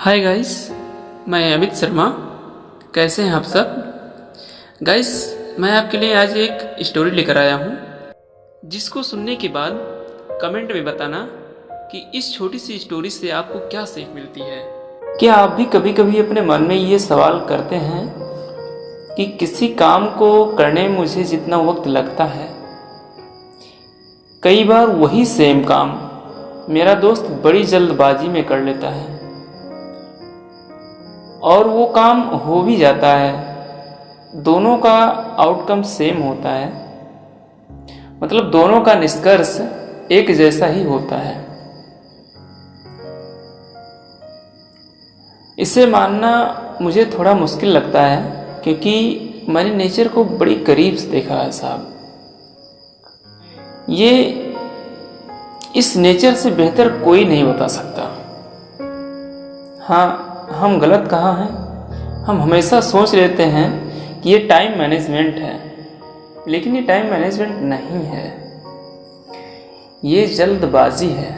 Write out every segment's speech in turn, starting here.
Hi guys, मैं अमित शर्मा। कैसे हैं आप सब? गाइस, मैं आपके लिए आज एक स्टोरी लेकर आया हूँ, जिसको सुनने के बाद कमेंट में बताना कि इस छोटी सी स्टोरी से आपको क्या सीख मिलती है। क्या आप भी कभी कभी अपने मन में ये सवाल करते हैं कि किसी काम को करने में मुझे जितना वक्त लगता है, कई बार वही सेम काम मेरा दोस्त बड़ी जल्दबाजी में कर लेता है और वो काम हो भी जाता है। दोनों का आउटकम सेम होता है, मतलब दोनों का निष्कर्ष एक जैसा ही होता है। इसे मानना मुझे थोड़ा मुश्किल लगता है, क्योंकि मैंने नेचर को बड़ी करीब से देखा है साहब। ये इस नेचर से बेहतर कोई नहीं बता सकता। हाँ, हम गलत कहाँ हैं? हम हमेशा सोच लेते हैं कि ये टाइम मैनेजमेंट है, लेकिन ये टाइम मैनेजमेंट नहीं है, ये जल्दबाजी है।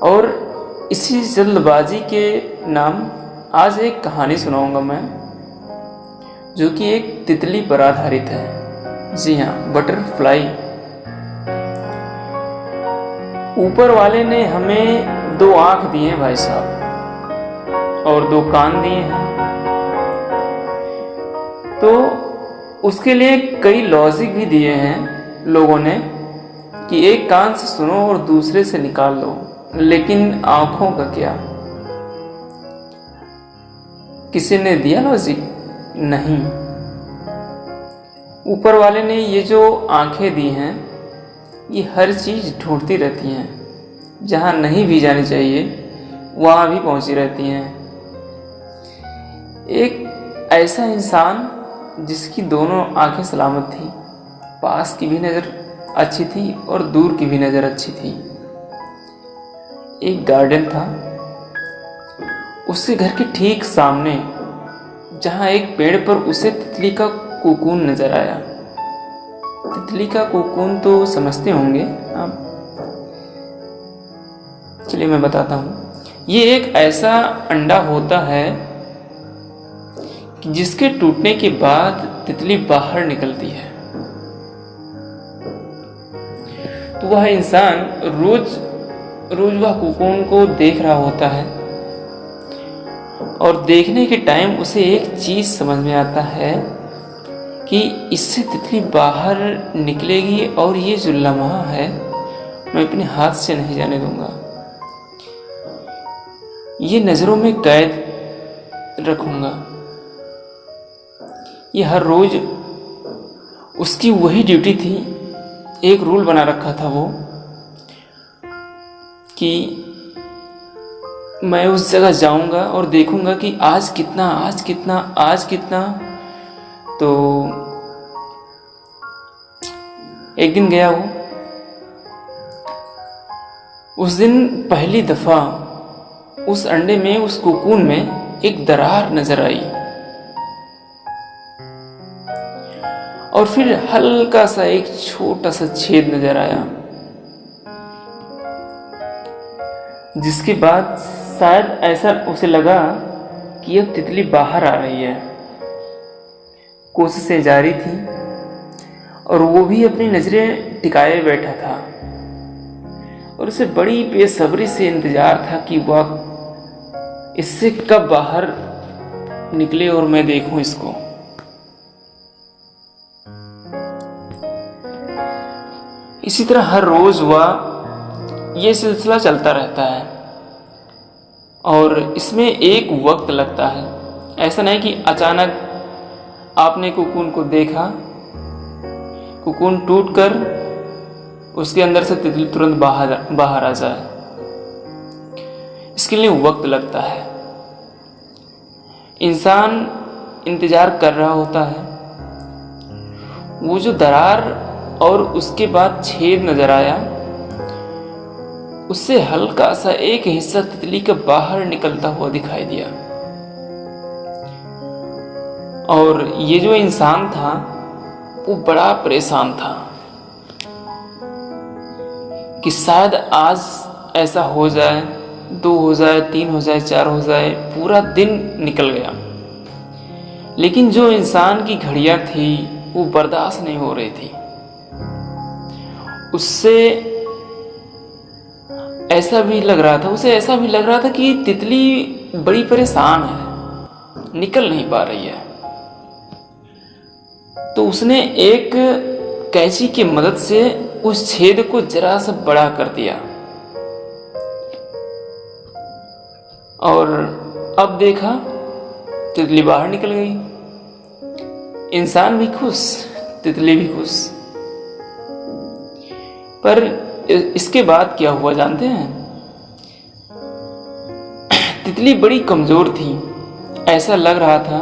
और इसी जल्दबाजी के नाम आज एक कहानी सुनाऊंगा मैं, जो कि एक तितली पर आधारित है। जी हाँ, बटरफ्लाई। ऊपर वाले ने हमें 2 आंख दिए हैं भाई साहब, और 2 कान दिए हैं, तो उसके लिए कई लॉजिक भी दिए हैं लोगों ने कि एक कान से सुनो और दूसरे से निकाल लो। लेकिन आंखों का क्या? किसी ने दिया लॉजिक? नहीं। ऊपर वाले ने ये जो आंखें दी हैं, ये हर चीज ढूंढती रहती हैं, जहां नहीं भी जानी चाहिए वहां भी पहुंची रहती हैं। एक ऐसा इंसान जिसकी दोनों आंखें सलामत थी, पास की भी नज़र अच्छी थी और दूर की भी नज़र अच्छी थी। एक गार्डन था, उसके घर के ठीक सामने, जहां एक पेड़ पर उसे तितली का कोकून नजर आया। तितली का कोकून तो समझते होंगे आप, चलिए मैं बताता हूँ। ये एक ऐसा अंडा होता है कि जिसके टूटने के बाद तितली बाहर निकलती है। तो वह इंसान रोज रोज वह कोकून को देख रहा होता है, और देखने के टाइम उसे एक चीज समझ में आता है कि इससे तितली बाहर निकलेगी, और ये जो लम्हा है मैं अपने हाथ से नहीं जाने दूंगा, ये नजरों में कैद रखूंगा। ये हर रोज उसकी वही ड्यूटी थी। एक रूल बना रखा था वो कि मैं उस जगह जाऊंगा और देखूंगा कि आज कितना, आज कितना, आज कितना। तो एक दिन गया वो। उस दिन पहली दफा उस अंडे में, उस कोकून में एक दरार नजर आई, और फिर हल्का सा एक छोटा सा छेद नजर आया, जिसके बाद शायद ऐसा उसे लगा कि अब तितली बाहर आ रही है। कोशिशें जारी थी, और वो भी अपनी नजरें टिकाए बैठा था, और उसे बड़ी बेसब्री से इंतजार था कि वह इससे कब बाहर निकले और मैं देखूं इसको। इसी तरह हर रोज वह ये सिलसिला चलता रहता है, और इसमें एक वक्त लगता है। ऐसा नहीं कि अचानक आपने कोकून को देखा, कोकून टूटकर उसके अंदर से तितली तुरंत बाहर आ जाए। इसके लिए वक्त लगता है। इंसान इंतजार कर रहा होता है। वो जो दरार और उसके बाद छेद नजर आया, उससे हल्का सा एक हिस्सा तितली का बाहर निकलता हुआ दिखाई दिया। और ये जो इंसान था वो बड़ा परेशान था कि शायद आज ऐसा हो जाए 2 हो जाए, 3 हो जाए, 4 हो जाए, पूरा दिन निकल गया। लेकिन जो इंसान की घड़ियां थी वो बर्दाश्त नहीं हो रही थी। उसे ऐसा भी लग रहा था कि तितली बड़ी परेशान है, निकल नहीं पा रही है। तो उसने एक कैंची की मदद से उस छेद को जरा सा बड़ा कर दिया और अब देखा तितली बाहर निकल गई। इंसान भी खुश, तितली भी खुश। पर इसके बाद क्या हुआ जानते हैं? तितली बड़ी कमजोर थी। ऐसा लग रहा था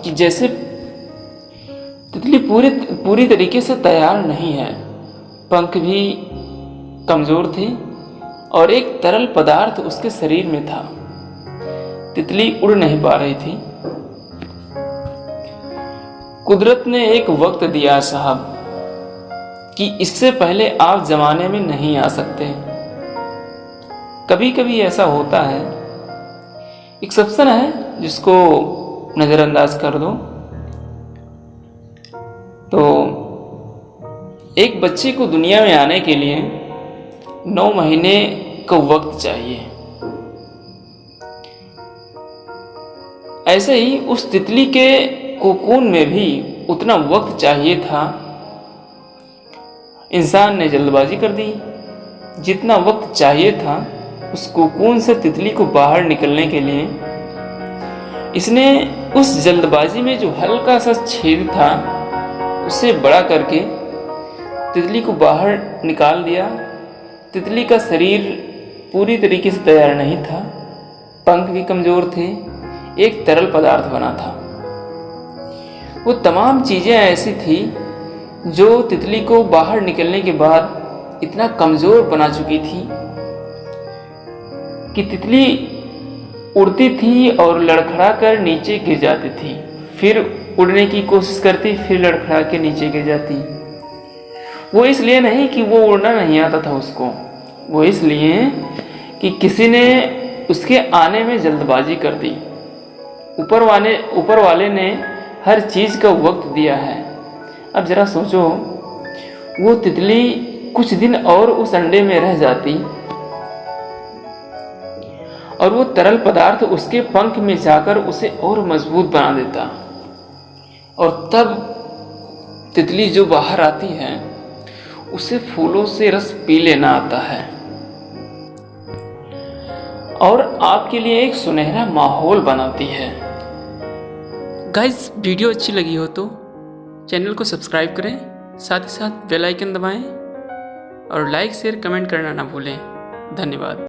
कि जैसे तितली पूरी तरीके से तैयार नहीं है। पंख भी कमजोर थे और एक तरल पदार्थ उसके शरीर में था। तितली उड़ नहीं पा रही थी। कुदरत ने एक वक्त दिया साहब कि इससे पहले आप जमाने में नहीं आ सकते। कभी कभी ऐसा होता है, एक्सेप्शन है जिसको नजरअंदाज कर दो। तो एक बच्चे को दुनिया में आने के लिए 9 महीने का वक्त चाहिए। ऐसे ही उस तितली के कोकून में भी उतना वक्त चाहिए था। इंसान ने जल्दबाजी कर दी। जितना वक्त चाहिए था उस कोकून से तितली को बाहर निकलने के लिए, इसने उस जल्दबाजी में जो हल्का सा छेद था उसे बड़ा करके तितली को बाहर निकाल दिया। तितली का शरीर पूरी तरीके से तैयार नहीं था, पंख भी कमजोर थे, एक तरल पदार्थ बना था। वो तमाम चीजें ऐसी थी जो तितली को बाहर निकलने के बाद इतना कमजोर बना चुकी थी कि तितली उड़ती थी और लड़खड़ा कर नीचे गिर जाती थी, फिर उड़ने की कोशिश करती, फिर लड़खड़ा के नीचे गिर जाती। वो इसलिए नहीं कि वो उड़ना नहीं आता था उसको, वो इसलिए कि किसी ने उसके आने में जल्दबाजी कर दी। ऊपर वाले ने हर चीज का वक्त दिया है। अब जरा सोचो, वो तितली कुछ दिन और उस अंडे में रह जाती और वो तरल पदार्थ उसके पंख में जाकर उसे और मजबूत बना देता, और तब तितली जो बाहर आती है उसे फूलों से रस पी लेना आता है और आपके लिए एक सुनहरा माहौल बनाती है। गाइस, वीडियो अच्छी लगी हो तो चैनल को सब्सक्राइब करें, साथ ही साथ बेल आइकन दबाएं और लाइक शेयर कमेंट करना ना भूलें। धन्यवाद।